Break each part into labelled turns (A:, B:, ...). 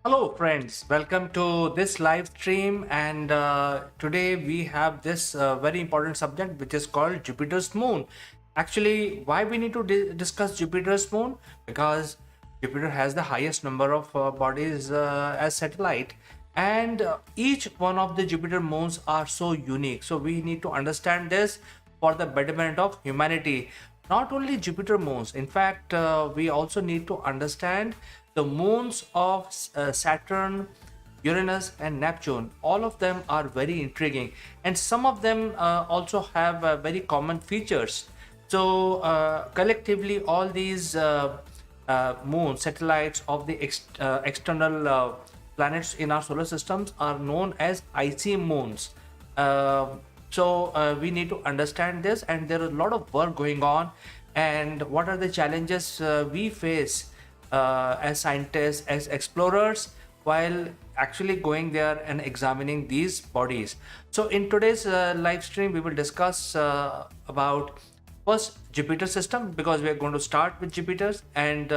A: Hello, friends. Welcome to this live stream. And today we have this very important subject, which is called Jupiter's moon. Actually, why we need to discuss Jupiter's moon? Because Jupiter has the highest number of bodies as satellite, and each one of the Jupiter moons are so unique. So we need to understand this for the betterment of humanity. Not only Jupiter moons, in fact, we also need to understand the moons of Saturn, Uranus, and Neptune. All of them are very intriguing, and some of them also have very common features. So, collectively, all these moons, satellites of the external planets in our solar systems are known as icy moons. Uh, we need to understand this, and there is a lot of work going on. And what are the challenges we face as scientists, as explorers, while actually going there and examining these bodies? So, in today's live stream, we will discuss about first Jupiter system, because we are going to start with Jupiter and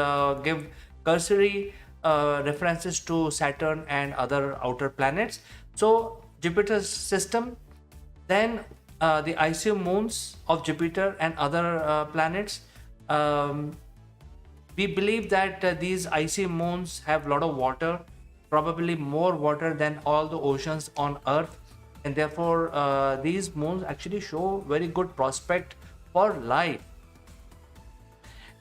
A: give cursory references to Saturn and other outer planets. So, Jupiter's system, then the icy moons of Jupiter and other planets. Um, we believe that these icy moons have a lot of water, probably more water than all the oceans on Earth, and therefore these moons actually show very good prospect for life.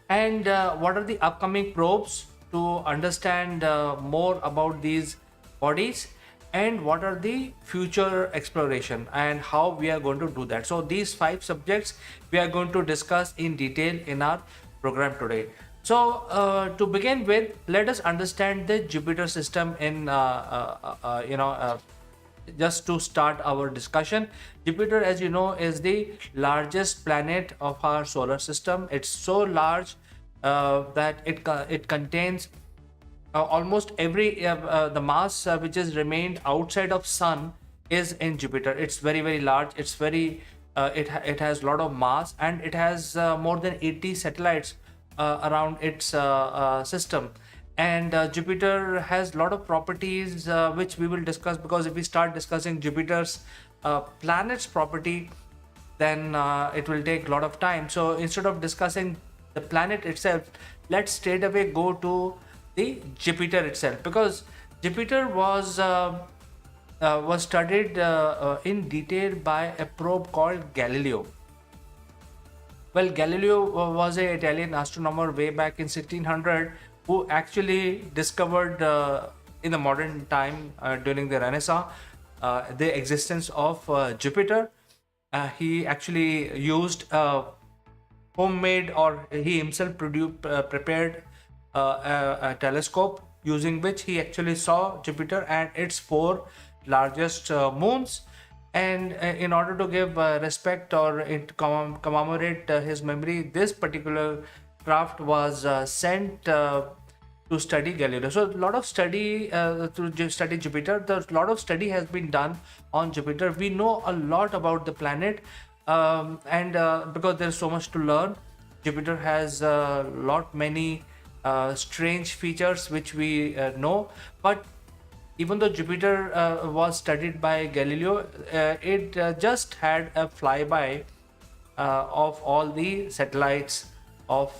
A: And what are the upcoming probes to understand more about these bodies, and what are the future exploration and how we are going to do that? So these five subjects we are going to discuss in detail in our program today. So to begin with, let us understand the Jupiter system in just to start our discussion. Jupiter, as you know, is the largest planet of our solar system. It's so large that it contains almost every the mass which is remained outside of Sun is in Jupiter. It's very large. It's very it has a lot of mass, and it has more than 80 satellites around its system. And Jupiter has a lot of properties which we will discuss, because if we start discussing Jupiter's planet's property, then it will take a lot of time. So instead of discussing the planet itself, let's straight away go to the Jupiter itself, because Jupiter was studied in detail by a probe called Galileo. Well, Galileo was an Italian astronomer way back in 1600, who actually discovered in the modern time during the Renaissance the existence of Jupiter. He actually used homemade, or he himself prepared a telescope using which he actually saw Jupiter and its four largest moons. And in order to give respect or commemorate his memory, this particular craft was sent to study Galileo. So a lot of study to study Jupiter. A lot of study has been done on Jupiter. We know a lot about the planet, and because there's so much to learn, Jupiter has a lot many strange features which we know. But even though Jupiter was studied by Galileo, it just had a flyby of all the satellites of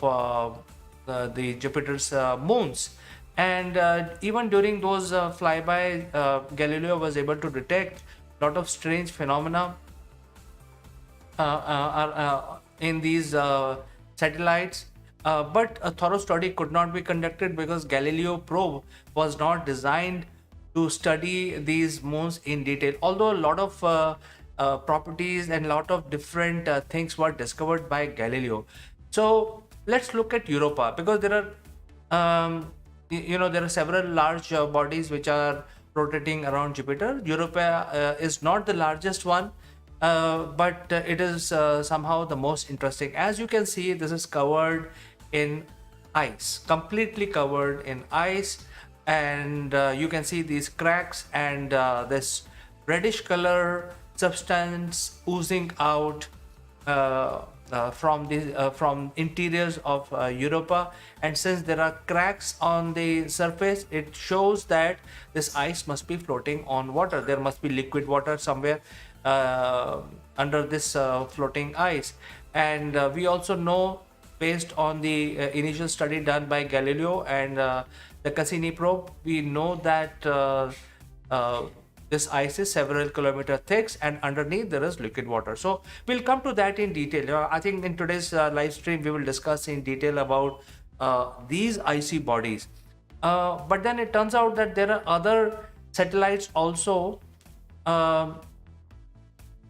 A: the Jupiter's moons. And even during those flyby, Galileo was able to detect a lot of strange phenomena in these satellites. But a thorough study could not be conducted, because Galileo Probe was not designed to study these moons in detail. Although a lot of properties and a lot of different things were discovered by Galileo. So let's look at Europa, because there are there are several large bodies which are rotating around Jupiter. Europa is not the largest one, but it is somehow the most interesting. As you can see, this is covered in ice, completely covered in ice, and you can see these cracks and this reddish color substance oozing out from interiors of Europa, and since there are cracks on the surface, it shows that this ice must be floating on water. There must be liquid water somewhere under this floating ice. And we also know, based on the initial study done by Galileo and the Cassini probe, we know that uh, this ice is several kilometers thick, and underneath there is liquid water. So we'll come to that in detail. I think in today's live stream we will discuss in detail about these icy bodies. But then it turns out that there are other satellites also,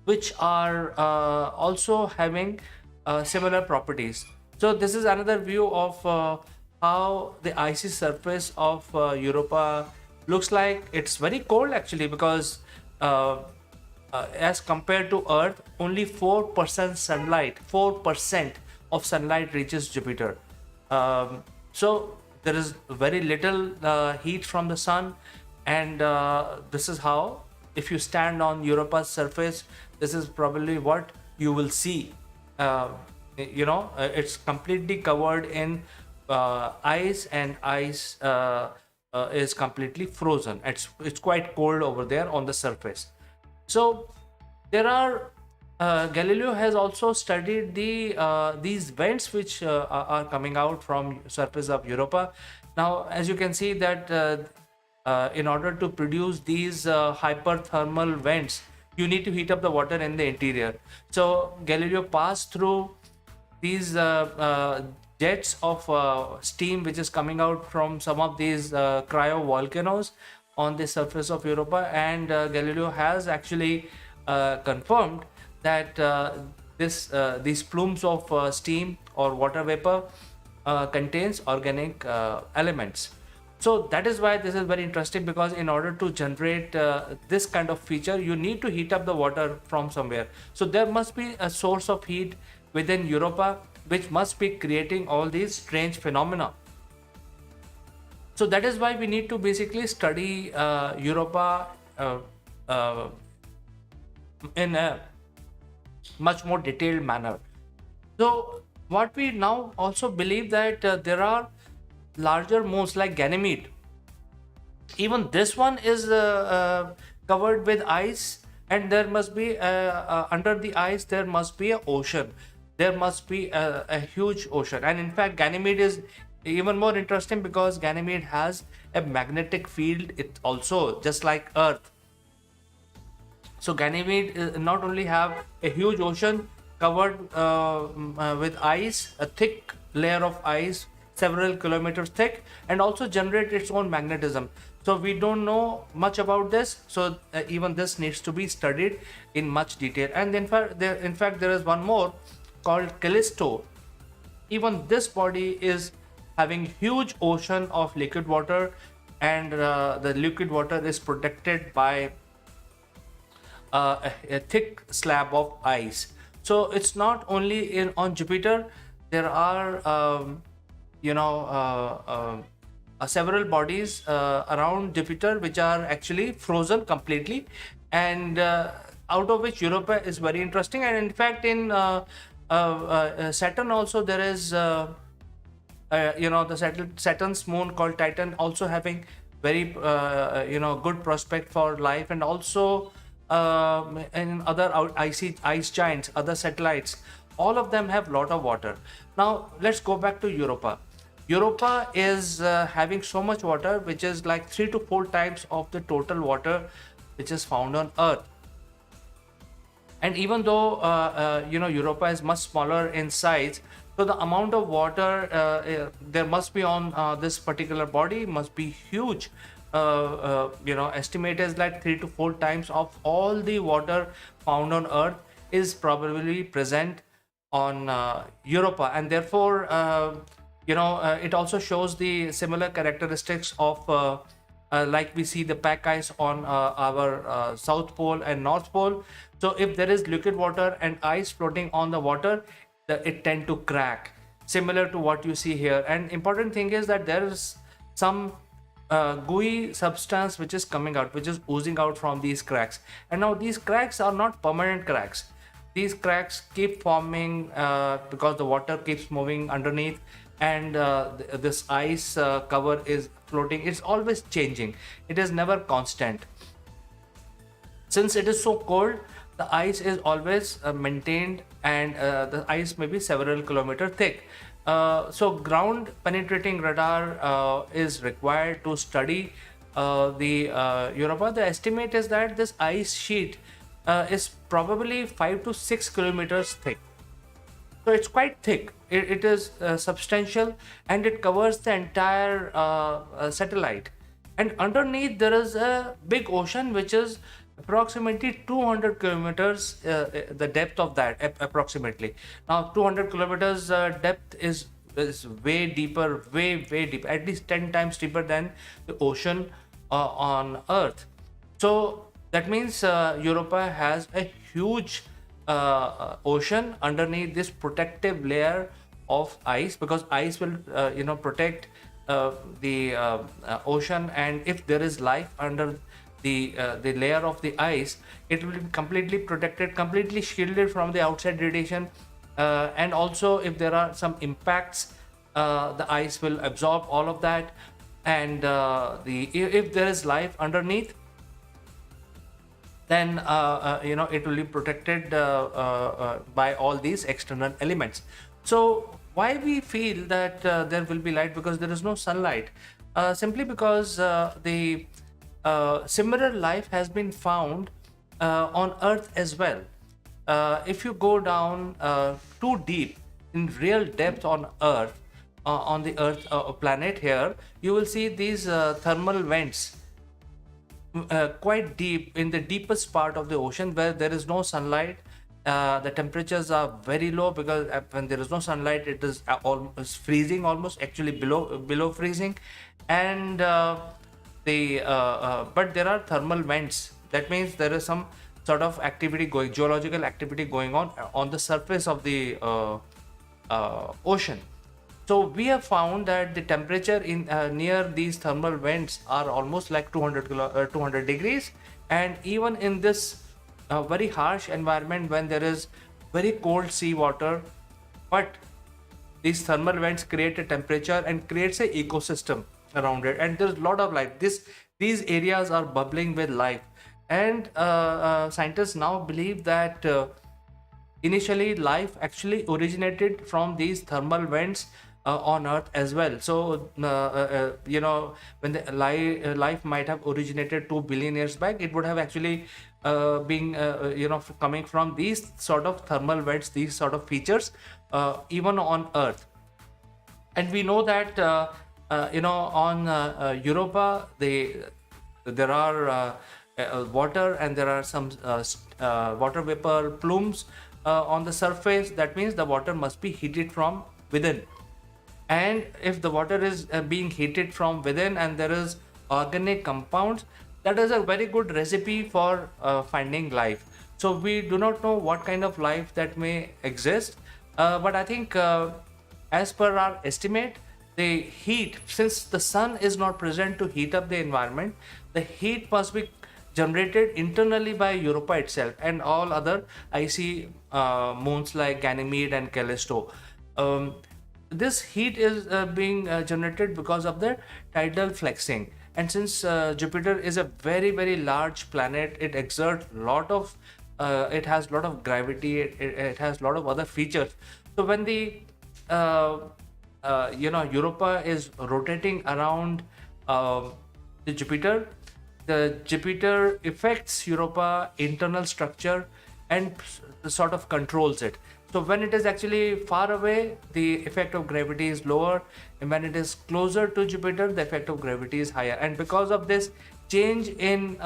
A: which are also having similar properties. So this is another view of how the icy surface of Europa looks like. It's very cold actually, because as compared to Earth, only 4% sunlight, 4% of sunlight reaches Jupiter. So there is very little heat from the sun, and this is how, if you stand on Europa's surface, this is probably what you will see. It's completely covered in ice, and ice is completely frozen. It's quite cold over there on the surface. So there are Galileo has also studied these vents which are coming out from surface of Europa. Now, as you can see that in order to produce these hyperthermal vents, you need to heat up the water in the interior. So Galileo passed through these jets of steam which is coming out from some of these cryovolcanoes on the surface of Europa, and Galileo has actually confirmed that these plumes of steam or water vapor contains organic elements. So that is why this is very interesting, because in order to generate this kind of feature, you need to heat up the water from somewhere. So there must be a source of heat within Europa which must be creating all these strange phenomena. So that is why we need to basically study Europa in a much more detailed manner. So what we now also believe that there are larger moons like Ganymede. Even this one is covered with ice, and there must be under the ice there must be an ocean. There must be a huge ocean, and in fact Ganymede is even more interesting because Ganymede has a magnetic field. It also, just like Earth. So Ganymede not only have a huge ocean covered with ice, a thick layer of ice several kilometers thick, and also generate its own magnetism. So we don't know much about this, so even this needs to be studied in much detail. And in fact there is one more called Callisto. Even this body is having huge ocean of liquid water, and the liquid water is protected by a thick slab of ice. So it's not only on Jupiter. There are several bodies around Jupiter which are actually frozen completely, and out of which Europa is very interesting. And in fact in Saturn also there is Saturn's moon called Titan also having very good prospect for life, and also in other ice giants, other satellites, all of them have lot of water. Now let's go back to Europa. Europa is having so much water, which is like 3 to 4 times of the total water which is found on Earth. And even though Europa is much smaller in size, so the amount of water there must be on this particular body must be huge. Estimate is like 3 to 4 times of all the water found on Earth is probably present on Europa, and therefore it also shows the similar characteristics of like we see the pack ice on our South Pole and North Pole. So if there is liquid water and ice floating on the water, it tend to crack, similar to what you see here. And important thing is that there is some gooey substance which is coming out, which is oozing out from these cracks. And now these cracks are not permanent cracks. these cracks keep forming because the water keeps moving underneath, and this ice cover is floating. It's always changing. It is never constant. Since it is so cold, the ice is always maintained, and the ice may be several kilometers thick. So ground penetrating radar is required to study the Europa. The estimate is that this ice sheet is probably 5 to 6 kilometers thick. So it's quite thick. It is substantial, and it covers the entire satellite. And underneath there is a big ocean which is approximately 200 kilometers, the depth of that approximately. Now 200 kilometers depth is way deeper, way deeper, at least 10 times deeper than the ocean on Earth. So that means Europa has a huge ocean underneath this protective layer of ice, because ice will protect the ocean, and if there is life under the layer of the ice, it will be completely protected, completely shielded from the outside radiation, and also if there are some impacts, the ice will absorb all of that, and if there is life underneath, then it will be protected by all these external elements. So why we feel that there will be light? Because there is no sunlight, simply because the similar life has been found on Earth as well. If you go down too deep, in real depth on Earth, on the Earth planet here, you will see these thermal vents quite deep in the deepest part of the ocean, where there is no sunlight. The temperatures are very low, because when there is no sunlight, it is almost freezing, almost actually below freezing, and but there are thermal vents. That means there is some sort of activity going, geological activity going on the surface of the ocean. So we have found that the temperature in near these thermal vents are almost like 200 degrees, and even in this very harsh environment, when there is very cold sea water, but these thermal vents create a temperature and creates an ecosystem around it, and there's a lot of life. These areas are bubbling with life, and scientists now believe that initially life actually originated from these thermal vents on Earth as well. So when the life might have originated 2 billion years back, it would have actually been coming from these sort of thermal vents, these sort of features, even on Earth. And we know that on Europa, there are water, and there are some water vapor plumes on the surface. That means the water must be heated from within, and if the water is being heated from within and there is organic compounds, that is a very good recipe for finding life. So we do not know what kind of life that may exist, but I think as per our estimate, the heat, since the sun is not present to heat up the environment, the heat must be generated internally by Europa itself and all other icy moons like Ganymede and Callisto. This heat is being generated because of the tidal flexing, and since Jupiter is a very large planet, it exerts lot of it has lot of gravity, it has lot of other features. So when the Europa is rotating around the Jupiter affects Europa internal structure and sort of controls it. So when it is actually far away, the effect of gravity is lower, and when it is closer to Jupiter, the effect of gravity is higher. And because of this change in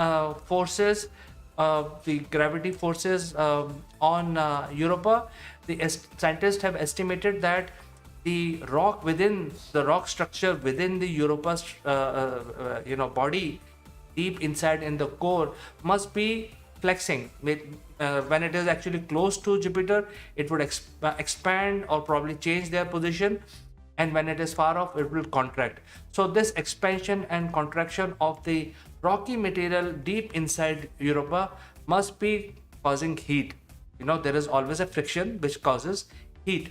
A: forces, the gravity forces on Europa, the scientists have estimated that the rock structure within the Europa's body, deep inside in the core, must be flexing. When it is actually close to Jupiter, it would expand or probably change their position, and when it is far off, it will contract. So this expansion and contraction of the rocky material deep inside Europa must be causing heat. there is always a friction which causes heat.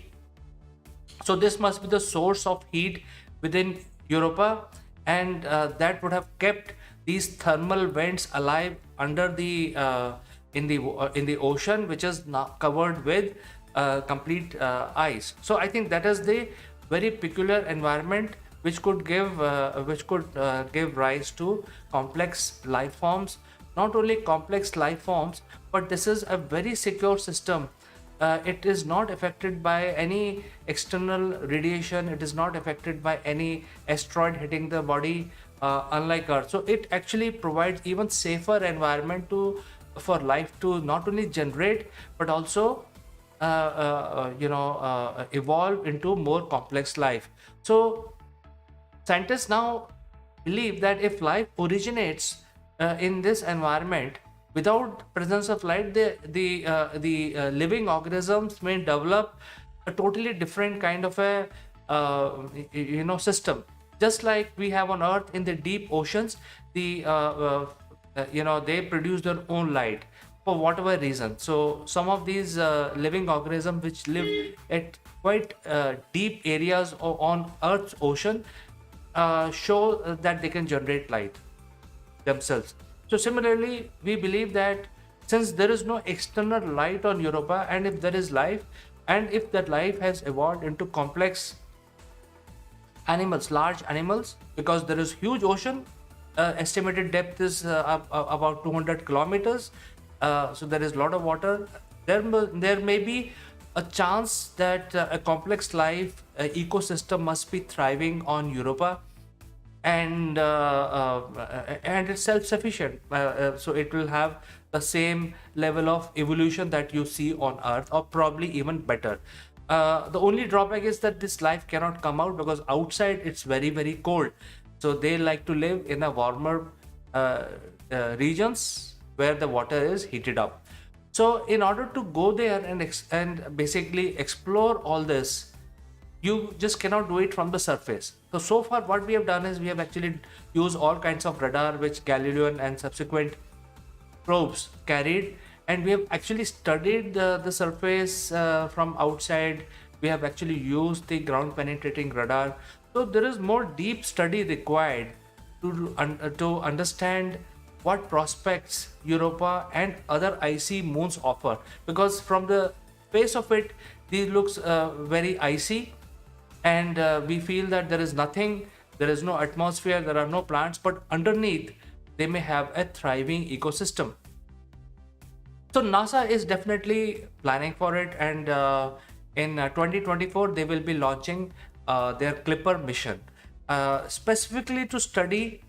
A: So this must be the source of heat within Europa, and that would have kept these thermal vents alive under the in the ocean, which is now covered with complete ice. So I think that is the very peculiar environment which could give rise to complex life forms. Not only complex life forms, but this is a very secure system. It is not affected by any external radiation. It is not affected by any asteroid hitting the body, unlike Earth. So it actually provides even safer environment for life to not only generate but also evolve into more complex life. So scientists now believe that if life originates in this environment, without presence of light, the living organisms may develop a totally different kind of a system. Just like we have on Earth in the deep oceans, they produce their own light for whatever reason. So some of these living organisms which live at quite deep areas on Earth's ocean show that they can generate light themselves. So similarly, we believe that since there is no external light on Europa, and if there is life, and if that life has evolved into complex animals, large animals, because there is huge ocean, estimated depth is about 200 kilometers. So there is a lot of water. There may be a chance that a complex life ecosystem must be thriving on Europa, and it's self-sufficient, so it will have the same level of evolution that you see on Earth, or probably even better. The only drawback is that this life cannot come out because outside it's very, very cold. So they like to live in a warmer regions where the water is heated up. So in order to go there and basically explore all this, you just cannot do it from the surface. So far what we have done is we have actually used all kinds of radar which Galileo and subsequent probes carried, and we have actually studied the surface from outside. We have actually used the ground penetrating radar. So there is more deep study required to understand what prospects Europa and other icy moons offer, because from the face of it, these looks very icy, and we feel that there is nothing, there is no atmosphere, there are no plants, but underneath they may have a thriving ecosystem. So NASA is definitely planning for it, and in 2024 they will be launching their Clipper mission specifically to study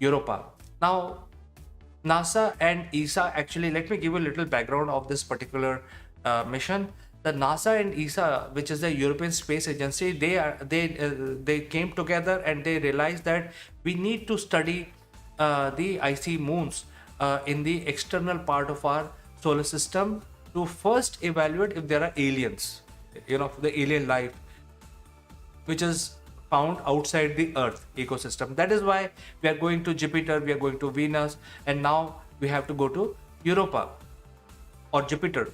A: Europa. Now NASA and ESA, actually let me give you a little background of this particular mission. The NASA and ESA, which is the European Space Agency, they came together and they realized that we need to study the icy moons in the external part of our solar system to first evaluate if there are aliens, the alien life which is found outside the Earth ecosystem. That is why we are going to Jupiter, we are going to Venus, and now we have to go to Europa or Jupiter.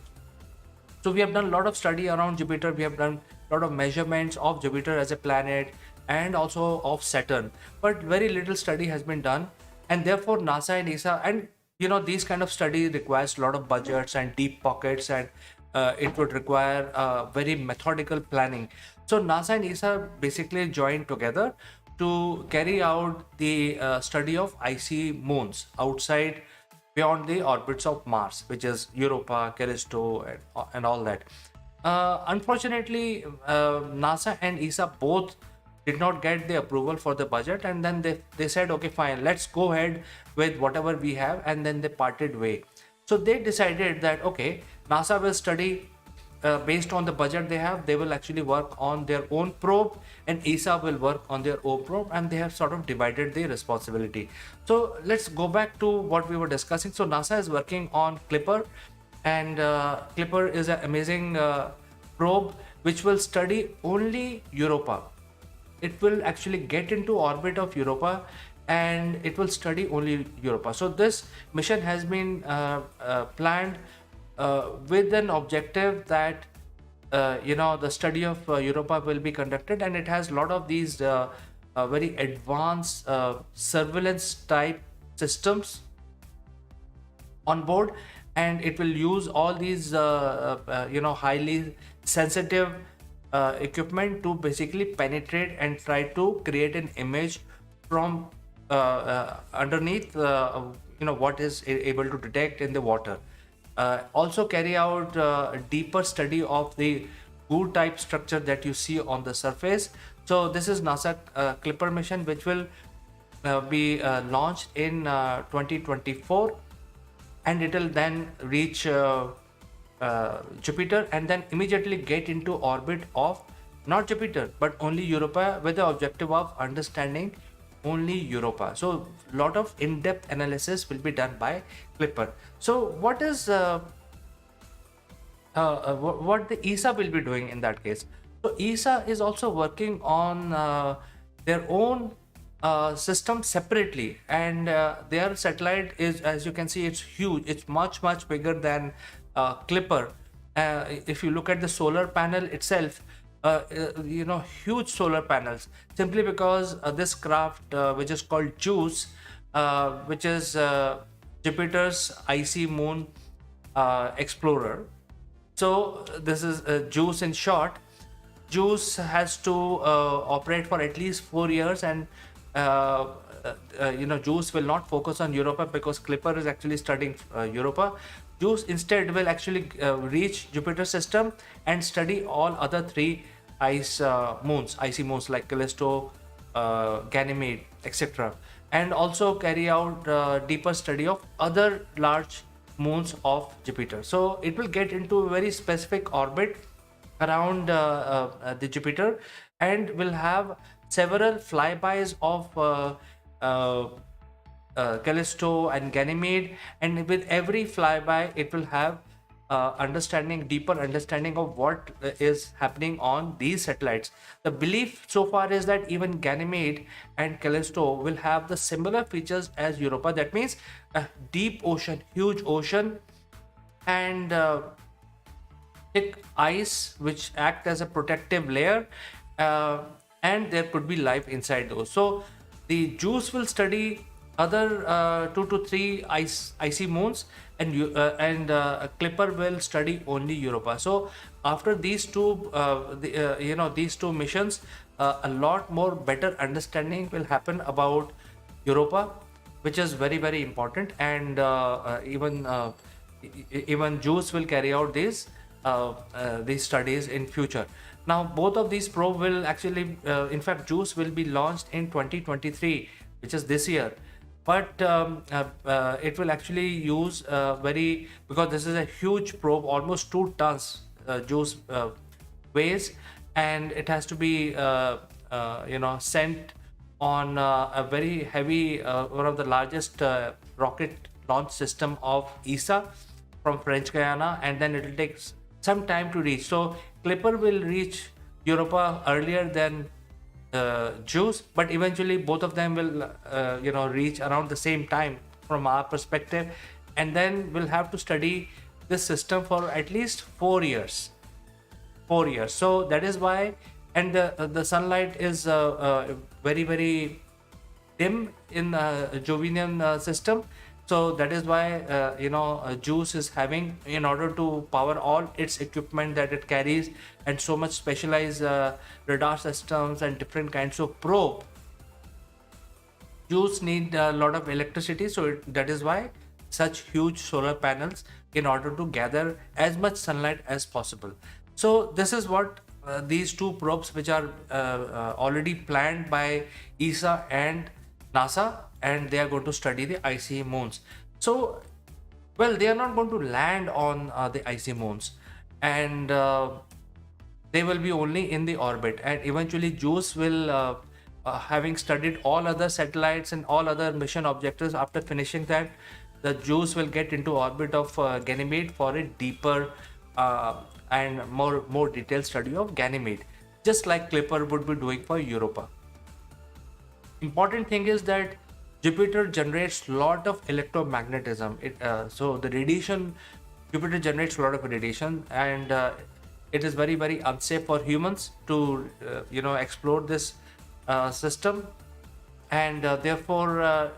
A: So we have done a lot of study around Jupiter. We have done a lot of measurements of Jupiter as a planet and also of Saturn, but very little study has been done, and therefore NASA and ESA, and these kind of study requires a lot of budgets and deep pockets, and it would require very methodical planning. So NASA and ESA basically joined together to carry out the study of icy moons outside, beyond the orbits of Mars, which is Europa, Callisto, and all that. Unfortunately, NASA and ESA both did not get the approval for the budget, and then they said, okay, fine, let's go ahead with whatever we have, and then they parted way. So they decided that, okay, NASA will study based on the budget they have. They will actually work on their own probe, and ESA will work on their own probe, and they have sort of divided the responsibility. So let's go back to what we were discussing. So NASA is working on Clipper, and Clipper is an amazing probe which will study only Europa. It will actually get into orbit of Europa, and it will study only Europa. So this mission has been planned with an objective that the study of Europa will be conducted, and it has a lot of these very advanced surveillance type systems on board, and it will use all these highly sensitive equipment to basically penetrate and try to create an image from underneath what is able to detect in the water. Also carry out a deeper study of the goo type structure that you see on the surface. So this is NASA Clipper mission, which will be launched in 2024, and it will then reach Jupiter, and then immediately get into orbit of not Jupiter but only Europa, with the objective of understanding only Europa. So lot of in-depth analysis will be done by Clipper. So what is what the ESA will be doing in that case? So ESA is also working on their own system separately, and their satellite is, as you can see, it's huge. It's much bigger than Clipper. If you look at the solar panel itself, huge solar panels, simply because this craft, which is called JUICE, which is Jupiter's icy moon explorer. So this is JUICE in short. JUICE has to operate for at least 4 years, and JUICE will not focus on Europa because Clipper is actually studying Europa. JUICE instead will actually reach Jupiter system and study all other 3 icy moons like Callisto, Ganymede, etc., and also carry out deeper study of other large moons of Jupiter. So it will get into a very specific orbit around the Jupiter, and will have several flybys of Callisto and Ganymede, and with every flyby it will have deeper understanding of what is happening on these satellites. The belief so far is that even Ganymede and Callisto will have the similar features as Europa. That means a deep ocean, huge ocean, and thick ice which act as a protective layer, and there could be life inside those. So the JUICE will study other 2 to 3 icy moons, and Clipper will study only Europa. So after these these two missions, a lot more better understanding will happen about Europa, which is very important, and even JUICE will carry out these studies in future. Now both of these probe will actually, in fact, JUICE will be launched in 2023, which is this year. But it will actually use because this is a huge probe, almost 2 tons JUICE weighs, and it has to be sent on a very heavy, one of the largest rocket launch system of ESA from French Guiana, and then it will take some time to reach. So Clipper will reach Europa earlier than JUICE, but eventually both of them will reach around the same time from our perspective, and then we'll have to study this system for at least 4 years. 4 years. So that is why, and the sunlight is very dim in Jovian system. So that is why JUICE is having, in order to power all its equipment that it carries, and so much specialized radar systems and different kinds of probe, JUICE need a lot of electricity. So that is why such huge solar panels, in order to gather as much sunlight as possible. So this is what these 2 probes, which are already planned by ESA and NASA, and they are going to study the icy moons. So, well, they are not going to land on the icy moons, and they will be only in the orbit. And eventually JUICE will, having studied all other satellites and all other mission objectives, after finishing that, the JUICE will get into orbit of Ganymede for a deeper and more detailed study of Ganymede, just like Clipper would be doing for Europa. Important thing is that Jupiter generates lot of electromagnetism. So the radiation Jupiter generates a lot of radiation, and it is very, very unsafe for humans to explore this system. And therefore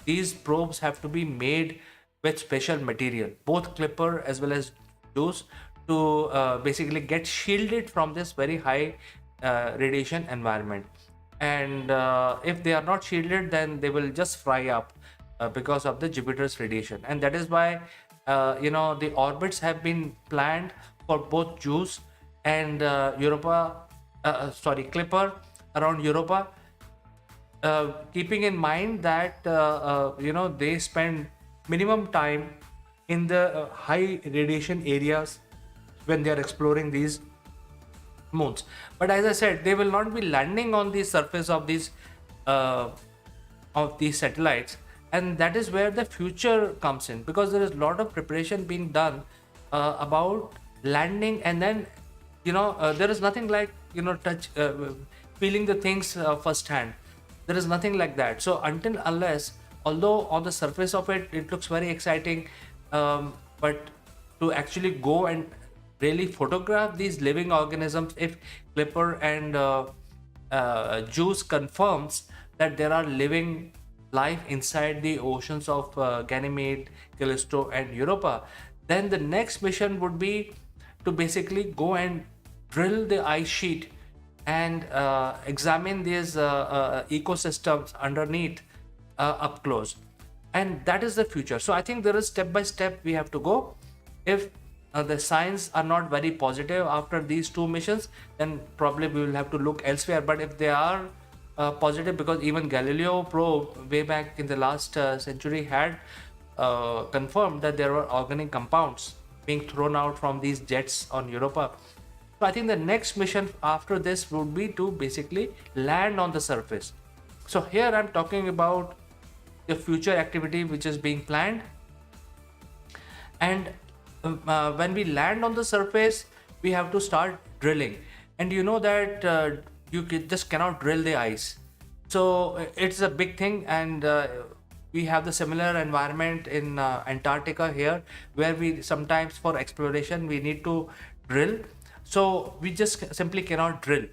A: these probes have to be made with special material, both Clipper as well as JUICE, to basically get shielded from this very high radiation environment. And if they are not shielded, then they will just fry up because of the Jupiter's radiation. And that is why the orbits have been planned for both JUICE and Clipper around Europa, keeping in mind that they spend minimum time in the high radiation areas when they are exploring these moons. But as I said, they will not be landing on the surface uh, of these satellites, and that is where the future comes in, because there is a lot of preparation being done about landing. And then there is nothing like touch feeling the things firsthand. There is nothing like that. So until unless, although on the surface of it looks very exciting, but to actually go and really photograph these living organisms, if Clipper and JUICE confirms that there are living life inside the oceans of Ganymede, Callisto, and Europa, then the next mission would be to basically go and drill the ice sheet and examine these ecosystems underneath up close. And that is the future. So I think there is step by step we have to go. If the signs are not very positive after these two missions, then probably we will have to look elsewhere. But if they are positive, because even Galileo Probe way back in the last century had confirmed that there were organic compounds being thrown out from these jets on Europa. So I think the next mission after this would be to basically land on the surface. So here I'm talking about the future activity which is being planned. And when we land on the surface, we have to start drilling. And you know that just cannot drill the ice. So it's a big thing. And we have the similar environment in Antarctica here, where we sometimes for exploration we need to drill. So we just simply cannot drill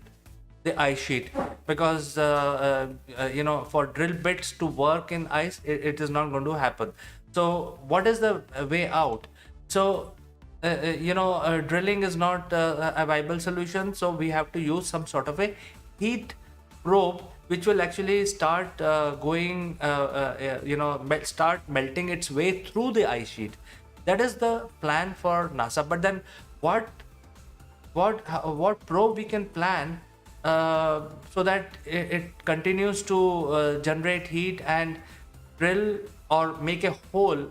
A: the ice sheet, because for drill bits to work in ice, it is not going to happen. So what is the way out? So drilling is not a viable solution. So we have to use some sort of a heat probe, which will actually start start melting its way through the ice sheet. That is the plan for NASA. But then what probe we can plan so that it continues to generate heat and drill or make a hole,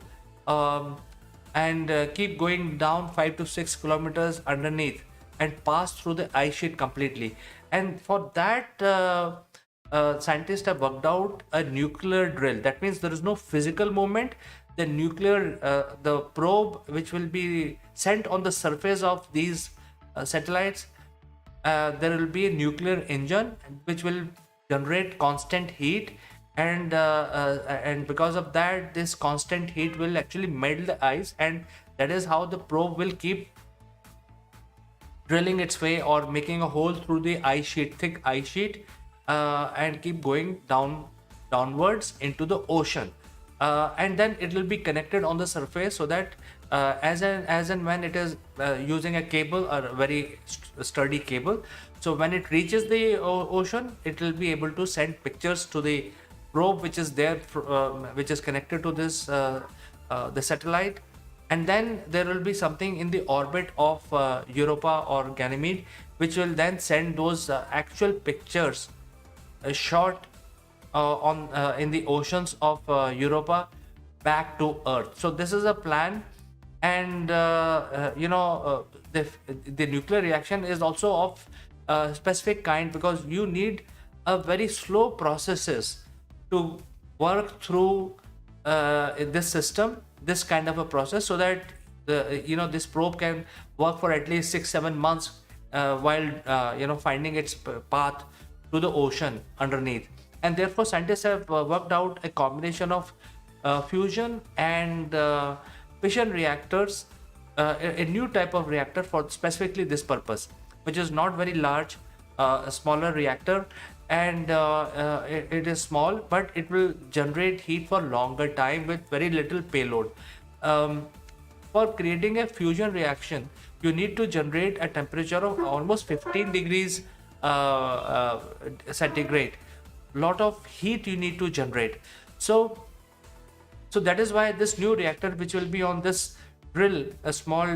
A: and keep going down 5 to 6 kilometers underneath and pass through the ice sheet completely. And for that, scientists have worked out a nuclear drill. That means there is no physical movement. The probe which will be sent on the surface of these satellites, there will be a nuclear engine which will generate constant heat, and because of that, this constant heat will actually melt the ice, and that is how the probe will keep drilling its way or making a hole through the thick ice sheet, and keep going downwards into the ocean. And then it will be connected on the surface, so that as and when it is using a cable, a very sturdy cable, so when it reaches the ocean, it will be able to send pictures to the probe which is there, which is connected to this the satellite. And then there will be something in the orbit of Europa or Ganymede, which will then send those actual pictures shot in the oceans of Europa back to Earth. So this is a plan. And the nuclear reaction is also of a specific kind, because you need a very slow processes to work through this system, this kind of a process, so that this probe can work for at least 6-7 months while finding its path to the ocean underneath. And therefore scientists have worked out a combination of fusion and fission reactors a new type of reactor for specifically this purpose, which is not very large, a smaller reactor, and it is small, but it will generate heat for longer time with very little payload. Um, for creating a fusion reaction, you need to generate a temperature of almost 15 degrees centigrade. Lot of heat you need to generate. So that is why this new reactor, which will be on this drill, a small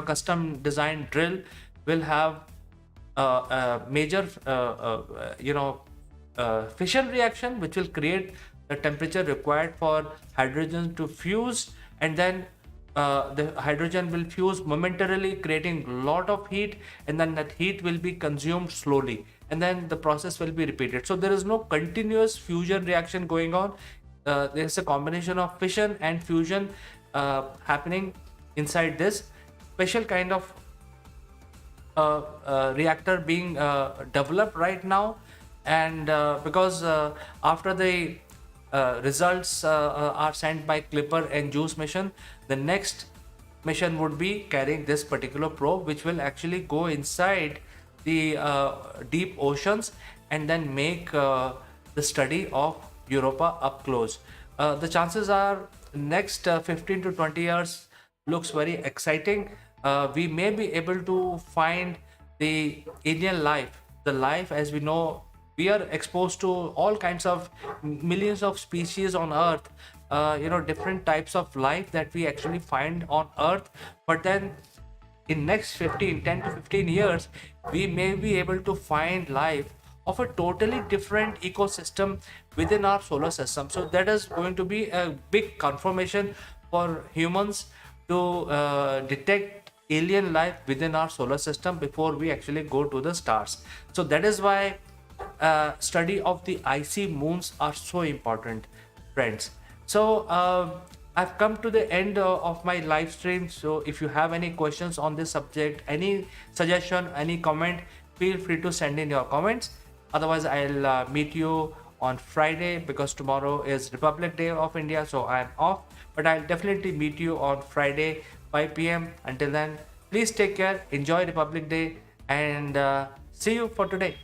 A: custom designed drill, will have a major fission reaction, which will create the temperature required for hydrogen to fuse, and then the hydrogen will fuse momentarily, creating a lot of heat, and then that heat will be consumed slowly, and then the process will be repeated. So there is no continuous fusion reaction going on. There's a combination of fission and fusion happening inside this special kind of reactor being developed right now. And because after the results are sent by Clipper and Juice mission, the next mission would be carrying this particular probe, which will actually go inside the deep oceans and then make the study of Europa up close. The chances are next 15 to 20 years looks very exciting. We may be able to find the alien life, the life as we know. We are exposed to all kinds of millions of species on Earth, different types of life that we actually find on Earth. But then in next 10 to 15 years, we may be able to find life of a totally different ecosystem within our solar system. So that is going to be a big confirmation for humans to detect alien life within our solar system before we actually go to the stars. So that is why study of the icy moons are so important, friends. So I've come to the end of my live stream. So if you have any questions on this subject, any suggestion, any comment, feel free to send in your comments. Otherwise, I'll meet you on Friday, because tomorrow is Republic Day of India, so I'm off. But I'll definitely meet you on Friday 5 p.m. Until then, please take care, enjoy Republic Day, and see you for today.